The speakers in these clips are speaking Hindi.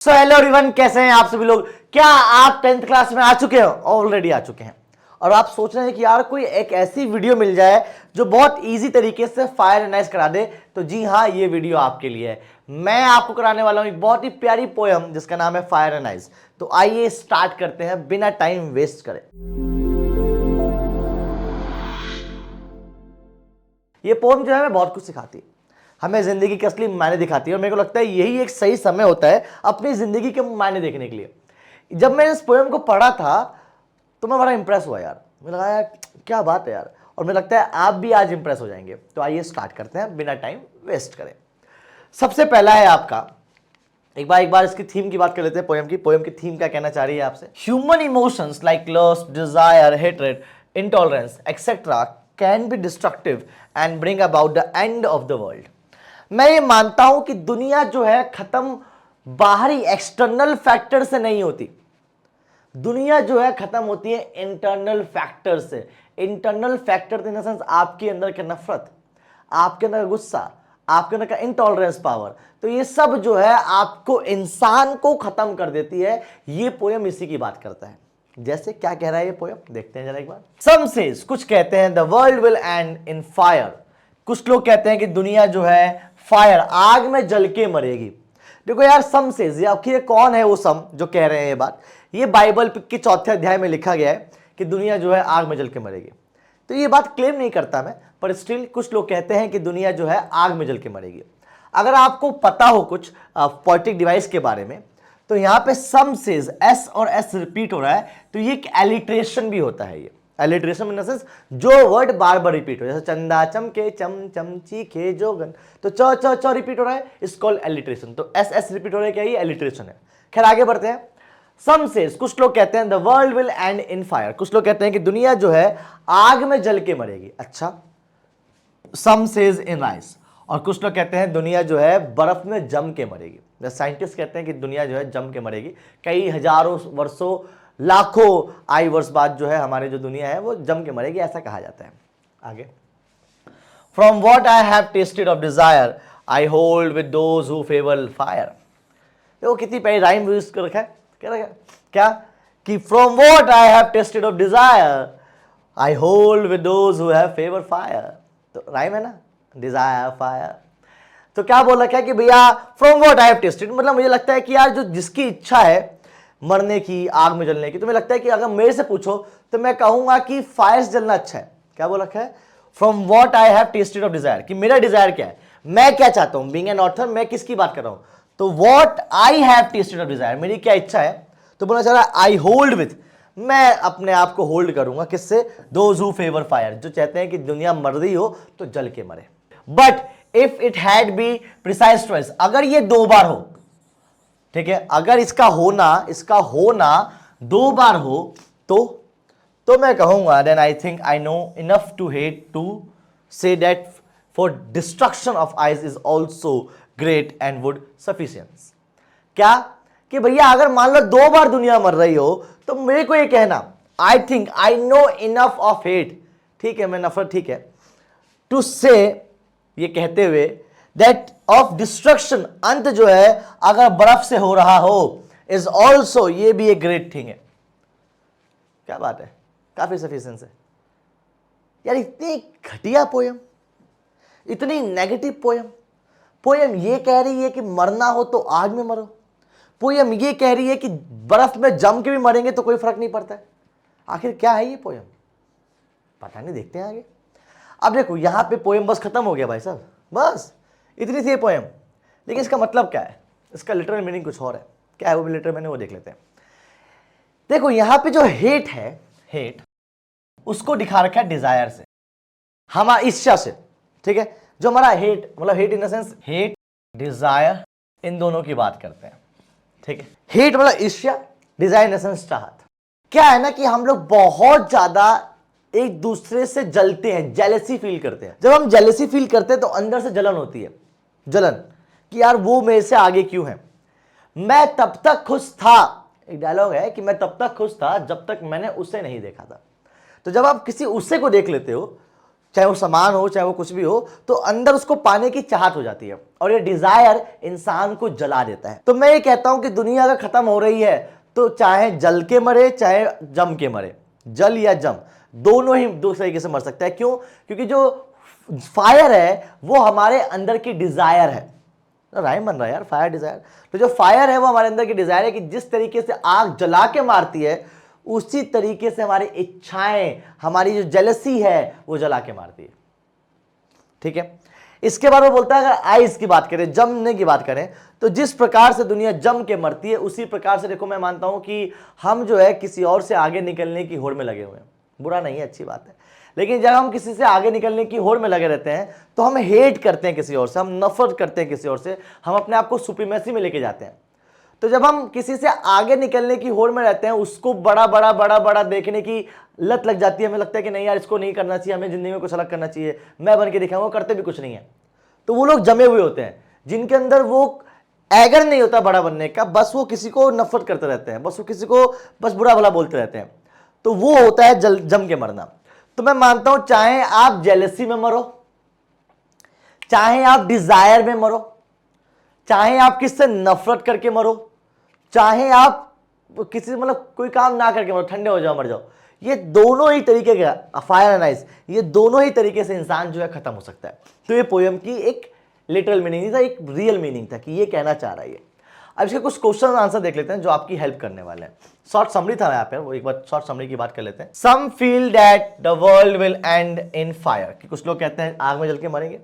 सो हेलो एवरीवन, कैसे हैं आप सभी लोग। क्या आप 10th क्लास में आ चुके हो? ऑलरेडी आ चुके हैं और आप सोच रहे हैं कि यार कोई एक ऐसी वीडियो मिल जाए जो बहुत इजी तरीके से फायर एनालाइज करा दे। तो जी हाँ, ये वीडियो आपके लिए है। मैं आपको कराने वाला हूं एक बहुत ही प्यारी पोयम जिसका नाम है फायर एनालाइज। तो आइए स्टार्ट करते हैं बिना टाइम वेस्ट करे। ये पोयम जो है हमें बहुत कुछ सिखाती है, हमें जिंदगी के असली मायने दिखाती है और मेरे को लगता है यही एक सही समय होता है अपनी जिंदगी के मायने देखने के लिए। जब मैंने इस पोयम को पढ़ा था तो मैं बड़ा इंप्रेस हुआ यार। मुझे लगा यार क्या बात है यार, और मुझे लगता है आप भी आज इंप्रेस हो जाएंगे। तो आइए स्टार्ट करते हैं बिना टाइम वेस्ट करें। सबसे पहला है आपका, एक बार इसकी थीम की बात कर लेते हैं। पोयम की थीम क्या कहना चाह रही है आपसे। Human emotions like lust, desire, hatred, intolerance etcetera can be destructive and bring about the end of the world. मैं ये मानता हूं कि दुनिया जो है खत्म बाहरी एक्सटर्नल फैक्टर से नहीं होती। दुनिया जो है खत्म होती है इंटरनल फैक्टर से। Internal factor in the sense आपके अंदर का नफरत, आपके अंदर का गुस्सा, आपके अंदर का इंटॉलरेंस पावर। तो ये सब जो है आपको, इंसान को खत्म कर देती है। ये पोयम इसी की बात करता है। जैसे क्या कह रहा है ये पोयम, देखते हैं जरा एक बार। सम सेज, कुछ कहते हैं the world will end in fire. कुछ लोग कहते हैं कि दुनिया जो है फायर, आग में जल के मरेगी। देखो यार, सम सेज, आखिर कौन है वो सम जो कह रहे हैं ये बात। ये बाइबल के 4थे अध्याय में लिखा गया है कि दुनिया जो है आग में जल के मरेगी। तो ये बात क्लेम नहीं करता मैं, पर स्टिल कुछ लोग कहते हैं कि दुनिया जो है आग में जल के मरेगी। अगर आपको पता हो कुछ पोएटिक डिवाइस के बारे में, तो यहां पे सम सेज, एस और एस रिपीट हो रहा है, तो ये एक एलिट्रेशन भी होता है। ये एलिट्रेशन इन द सेंस जो वर्ड बार बार रिपीट हो, जैसे चंदा चमके चम चम चीखे जोगन, तो च च च रिपीट हो रहा है, इस कॉल्ड एलिट्रेशन। तो एस एस रिपीट हो रहा है, क्या ये एलिट्रेशन है। खैर आगे बढ़ते हैं। सम सेज, कुछ लोग कहते हैं the world will end in fire. कुछ लोग कहते हैं कि दुनिया जो है आग में जल के मरेगी। अच्छा, सम सेज इन राइस। और कुछ लोग कहते हैं दुनिया जो है बर्फ में जम के मरेगी। साइंटिस्ट कहते हैं कि दुनिया जो है जम के मरेगी। कई हजारों वर्षों, लाखों आयु वर्ष बाद जो है हमारी जो दुनिया है वो जम के मरेगी, ऐसा कहा जाता है। आगे, from what I have tested of desire I hold with those who favour fire. देखो कितनी प्यारी राइम यूज कर रखा है। क्या रखा, क्या कि from what I have tested of desire I hold with those who have favour fire. तो राइम है ना, डिजायर फायर। तो क्या बोल रखा है कि भैया from what I have tested, मतलब मुझे लगता है कि यार जो जिसकी इच्छा है मरने की, आग में जलने की, तो मुझे लगता है कि अगर मेरे से पूछो तो मैं कहूंगा कि फायर से जलना अच्छा है। क्या बोल रखा है, from what I have tested of desire, कि मेरा डिजायर क्या है, मैं क्या चाहता हूं। बीइंग एन ऑथर, मैं किसकी बात कर रहा हूं, तो what I have tested of desire, मेरी क्या इच्छा है। तो बोलना चाह रहा है आई होल्ड विथ, मैं अपने आप को होल्ड करूंगा किससे, दोज हु फेवर फायर, जो चाहते हैं कि दुनिया मर रही हो तो जल के मरे। But if it had be precise twice, अगर ये 2 बार हो, ठीक है, अगर इसका होना 2 बार हो तो मैं कहूंगा then I think I know enough to hate to say that for destruction of ice is also great and would suffice. क्या कि भैया अगर मान लो 2 बार दुनिया मर रही हो तो मेरे को ये कहना आई think I know enough of hate, ठीक है, मैं नफरत, ठीक है, टू से, ये कहते हुए दैट ऑफ डिस्ट्रक्शन, अंत जो है अगर बर्फ से हो रहा हो, इज ऑल्सो, ये भी एक ग्रेट थिंग है। क्या बात है, काफी सफिशिएंस है यार। इतनी घटिया पोयम, इतनी नेगेटिव पोयम ये कह रही है कि मरना हो तो आग में मरो। पोयम ये कह रही है कि बर्फ में जम के भी मरेंगे तो कोई फर्क नहीं पड़ता है। आखिर क्या है ये पोयम, पता नहीं, देखते हैं आगे। अब देखो यहां पे पोयम बस खत्म हो गया भाई साहब, बस इतनी थी पोयम। लेकिन इसका मतलब क्या है, इसका लिटरल मीनिंग कुछ और है। क्या है वो लिटरल मीनिंग, वो देख लेते हैं। देखो यहां पे जो हेट है, हेट उसको दिखा रखा है डिजायर से, हमारा इच्छा से, ठीक है। जो हमारा हेट, मतलब hate in the sense, hate desire, इन दोनों की बात करते हैं, ठीक है। हेट मतलब ईर्ष्या, डिजायर इन द सेंस चाहत। क्या है ना कि हम लोग बहुत ज्यादा एक दूसरे से जलते हैं, जेलेसी फील करते हैं। जब हम जेलेसी फील करते हैं तो अंदर से जलन होती है, जलन कि यार वो मेरे से आगे क्यों है। मैं तब तक खुश था, एक डायलॉग है कि मैं तब तक खुश था जब तक मैंने उसे नहीं देखा था। तो जब आप किसी उसे को देख लेते हो चाहे वो सामान हो चाहे वो कुछ भी हो, तो अंदर उसको पाने की चाहत हो जाती है और ये डिजायर इंसान को जला देता है। तो मैं ये कहता हूं कि दुनिया अगर खत्म हो रही है तो चाहे जल के मरे चाहे जम के मरे, जल या जम दोनों ही दो तरीके से मर सकता है। क्यों? क्योंकि जो फायर है वो हमारे अंदर की डिजायर है। राइम बन रहा है यार, फायर डिजायर। तो जो फायर है वो हमारे अंदर की डिजायर है कि जिस तरीके से आग जला के मारती है उसी तरीके से हमारी इच्छाएं, हमारी जो जेलसी है वो जला के मारती है। ठीक है, इसके बाद वो बोलता है अगर आइस की बात करें, जमने की बात करें, तो जिस प्रकार से दुनिया जम के मरती है उसी प्रकार से देखो मैं मानता हूं कि हम जो है किसी और से आगे निकलने की होड़ में लगे हुए हैं। बुरा नहीं है, अच्छी बात है, लेकिन जब हम किसी से आगे निकलने की होड़ में लगे रहते हैं तो हम हेट करते हैं किसी और से, हम नफरत करते हैं किसी और से, हम अपने आप को सुप्रीमेसी में लेके जाते हैं। तो जब हम किसी से आगे निकलने की होड़ में रहते हैं, उसको बड़ा बड़ा बड़ा बड़ा देखने की लत लग जाती है, हमें लगता है कि नहीं यार इसको नहीं करना चाहिए, हमें जिंदगी में कुछ अलग करना चाहिए, मैं बन के दिखाऊंगा, वो करते भी कुछ नहीं है। तो वो लोग जमे हुए होते हैं जिनके अंदर वो एगर नहीं होता बड़ा बनने का, बस वो किसी को नफरत करते रहते हैं, बस वो किसी को बस बुरा भला बोलते रहते हैं। तो वो होता है जम के मरना। तो मैं मानता हूं चाहे आप जेलसी में मरो, चाहे आप डिजायर में मरो, चाहे आप किससे नफरत करके मरो, चाहे आप किसी मतलब कोई काम ना करके मरो, ठंडे हो जाओ मर जाओ, ये दोनों ही तरीके का फायर एंड आइस, ये दोनों ही तरीके से इंसान जो है खत्म हो सकता है। तो ये पोयम की एक लिटरल मीनिंग नहीं था, एक रियल मीनिंग था कि ये कहना चाह रहा है ये। अब इसके कुछ क्वेश्चन आंसर देख लेते हैं जो आपकी हेल्प करने वाले हैं। शॉर्ट समरी था यहाँ पे, वो एक बार शॉर्ट समरी की बात कर लेते हैं। Some feel that the world will end in fire, कि कुछ लोग कहते हैं आग में जल के मरेंगे,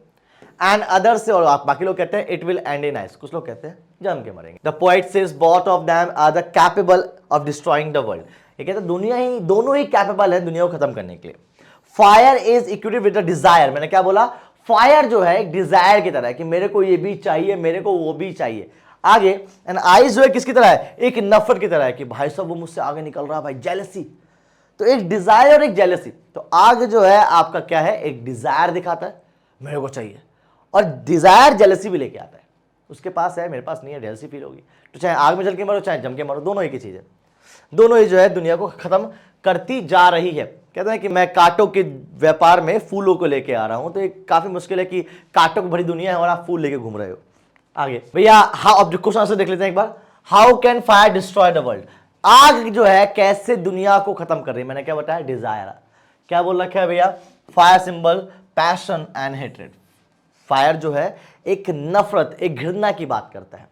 एंड अदर से, और बाकी लोग कहते हैं it will end in ice, कुछ लोग कहते हैं जम के मरेंगे। The poet says both of them are the capable of destroying the world, ये कहते हैं दुनिया ही, दोनों ही कैपेबल है दुनिया को खत्म करने के लिए। Fire is इक्विटेड with the desire, मैंने क्या बोला, फायर जो है एक डिजायर की तरह है कि मेरे को ये भी चाहिए, मेरे को वो भी चाहिए। आगे एंड आइस जो है किसकी तरह है, एक नफरत की तरह है कि भाई साहब वो मुझसे आगे निकल रहा है, भाई जेलसी। तो एक डिजायर और एक जेलसी। तो आग जो है आपका क्या है, एक डिजायर दिखाता है मेरे को चाहिए, और डिजायर जेलसी भी लेके आता है, उसके पास है मेरे पास नहीं है, जेलसी फील होगी। तो चाहे आग में जल के मरो चाहे जम के मरो, दोनों एक ही चीज है, दोनों ही जो है दुनिया को खत्म करती जा रही है। कहते हैं कि मैं कांटों के व्यापार में फूलों को लेके आ रहा हूं, तो ये काफी मुश्किल है कि कांटों की भरी दुनिया है और आप फूल लेके घूम रहे हो। आगे भैया हाउ, अब क्वेश्चन आंसर देख लेते हैं एक बार। How can fire destroy the world, आग जो है कैसे दुनिया को खत्म कर रही है, मैंने क्या बताया, डिजायर। क्या बोल रखा है भैया, fire symbol passion and hatred. Fire जो है एक नफरत, एक घृणा की बात करता है।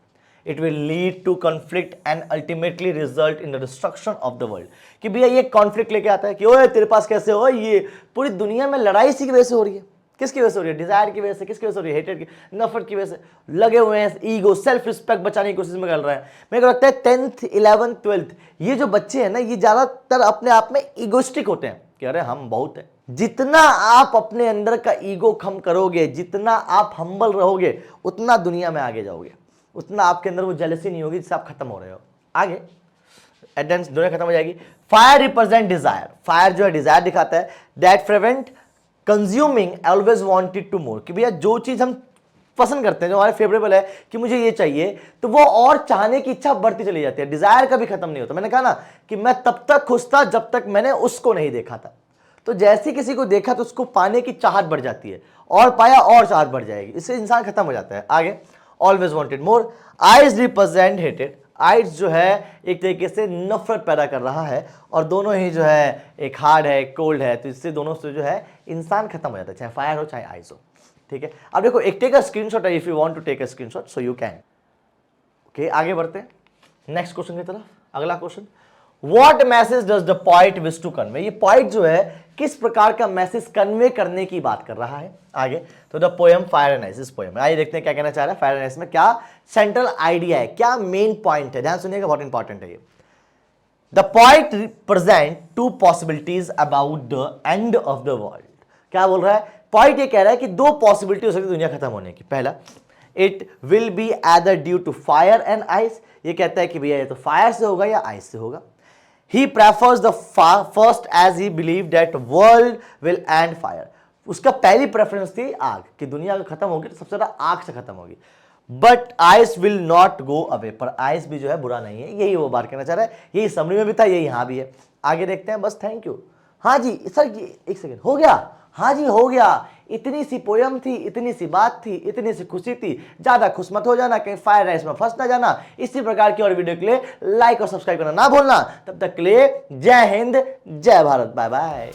It will lead to conflict and ultimately result in the destruction of the world, कि भैया ये कॉन्फ्लिक्ट लेके आता है कि ओए तेरे पास कैसे हो, ये पूरी दुनिया में लड़ाई इसी की वजह से हो रही है। किसकी वजह से हो रही है, डिजायर की वजह से। किसकी वजह से हो रही है, हेटेड की, नफरत की वजह से। लगे हुए हैं ईगो, सेल्फ रिस्पेक्ट बचाने की कोशिश में कर रहा है। मेरे को लगता है 10th 11th 12th ये जो बच्चे हैं ना, ये ज्यादातर अपने आप में ईगोस्टिक होते हैं कि अरे हम बहुत है। जितना आप अपने अंदर का ईगो कम करोगे, जितना आप हम्बल रहोगे, उतना दुनिया में आगे जाओगे, उतना आपके अंदर वो जेलसी नहीं होगी जिससे आप खत्म हो रहे हो। आगे एडेंस दुनिया खत्म हो जाएगी। फायर रिप्रेजेंट डिजायर, फायर जो है डिजायर दिखाता है। That prevent consuming always wanted to more, कि भैया जो चीज हम पसंद करते हैं, जो हमारे फेवरेबल है कि मुझे ये चाहिए, तो वो और चाहने की इच्छा बढ़ती चली जाती है, डिजायर कभी खत्म नहीं होता। मैंने कहा ना कि मैं तब तक खुश था जब तक मैंने उसको नहीं देखा था। तो जैसे किसी को देखा तो उसको पाने की चाहत बढ़ जाती है, और पाया और चाहत बढ़ जाएगी, इससे इंसान खत्म हो जाता है। आगे always wanted more. Eyes represent hated, eyes जो है एक तरीके से नफरत पैदा कर रहा है, और दोनों ही जो है एक हार्ड है, कोल्ड है, तो इससे दोनों से जो है इंसान खत्म हो जाता है, चाहे फायर हो चाहे आइज हो। ठीक है, अब देखो एक टेक अ स्क्रीनशॉट है, if you want to take a screenshot so you can. Okay, आगे बढ़ते हैं नेक्स्ट क्वेश्चन की तरफ। अगला question, what message does the poet wish to convey, ये पोएट जो है किस प्रकार का मैसेज कन्वे करने की बात कर रहा है। आगे तो the poem fire and ice, इस पोएम में आइए देखते हैं क्या कहना चाह रहा है। फायर एंड आइस में क्या सेंट्रल आइडिया है, क्या मेन पॉइंट है, ध्यान सुनिएगा, बहुत इंपॉर्टेंट है ये। The poet represent to possibilities about the end of the world. क्या बोल रहा है पोएट, ये कह रहा है कि दो पॉसिबिलिटी हो सकती है दुनिया खत्म होने की। पहला, it will be either due to fire and ice, ये कहता है कि भैया ये तो फायर से होगा या आइस से होगा। He prefers the first as he believed that world will end fire. उसका पहली प्रेफरेंस थी आग, कि दुनिया अगर खत्म होगी तो सबसे ज्यादा आग से खत्म होगी। But ice will not go away, पर आइस भी जो है बुरा नहीं है, यही वो बात कहना चाह रहा है। यही समरी में भी था, यही यहां भी है। आगे देखते हैं बस। Thank you. हाँ जी सर, ये एक सेकेंड हो गया, हाँ जी हो गया, इतनी सी पोयम थी, इतनी सी बात थी, इतनी सी खुशी थी, ज्यादा खुश मत हो जाना, कहीं फायर राइस में फंस ना जाना। इसी प्रकार की और वीडियो के लिए लाइक और सब्सक्राइब करना ना भूलना। तब तक के लिए जय हिंद, जय भारत, बाय बाय।